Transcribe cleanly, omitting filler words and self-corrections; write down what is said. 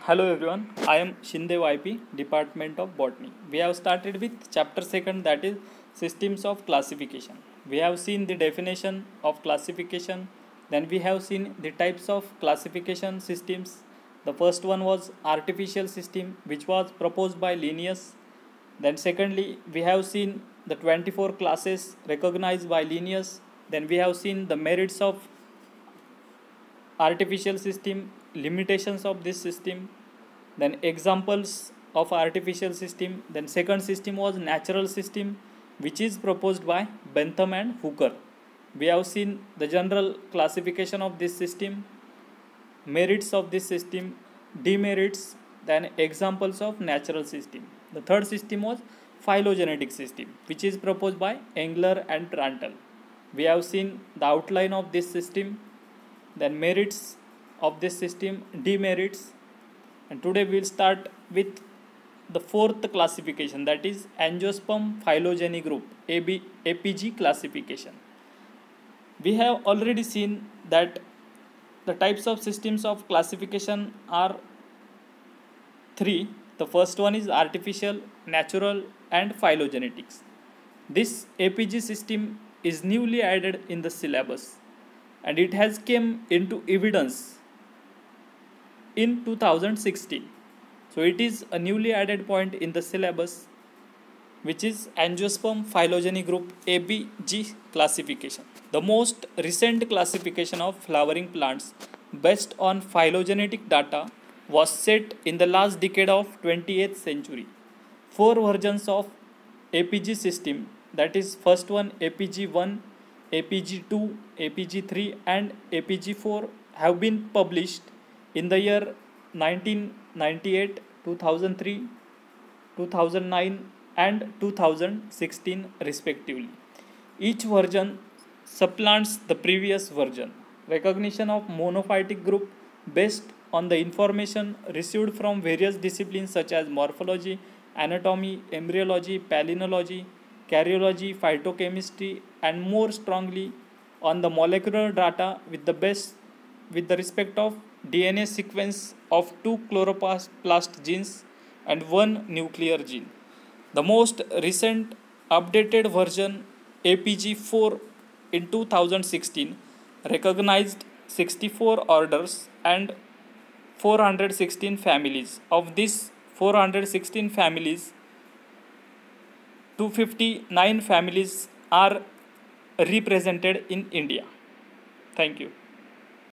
Hello everyone, I am Shindev IP, Department of Botany. We have started with chapter 2, that is systems of classification. We have seen the definition of classification, then we have seen the types of classification systems. The first one was artificial system, which was proposed by Linnaeus. Then secondly, we have seen the 24 classes recognized by Linnaeus. Then we have seen the merits of artificial system, limitations of this system, then examples of artificial system. Then second system was natural system, which is proposed by Bentham and Hooker. We have seen the general classification of this system, merits of this system, demerits, then examples of natural system. The third system was phylogenetic system, which is proposed by Engler and Prandtl. We have seen the outline of this system, then merits of this system, demerits, and today we will start with the fourth classification, that is Angiosperm phylogeny group, APG classification. We have already seen that the types of systems of classification are three. The first one is artificial, natural, and phylogenetics. This APG system is newly added in the syllabus, and it has came into evidence in 2016. So it is a newly added point in the syllabus, which is Angiosperm phylogeny group, APG classification. The most recent classification of flowering plants based on phylogenetic data was set in the last decade of 20th century. Four versions of APG system, that is first one APG1, APG2, APG3 and APG4 have been published in the year 1998, 2003, 2009 and 2016 respectively. Each version supplants the previous version. Recognition of monophyletic group based on the information received from various disciplines such as morphology, anatomy, embryology, palynology, karyology, phytochemistry, and more strongly on the molecular data with the respect of DNA sequence of 2 chloroplast genes and 1 nuclear gene. The most recent updated version, APG4 in 2016, recognized 64 orders and 416 families. Of these 416 families, 259 families are represented in India. Thank you.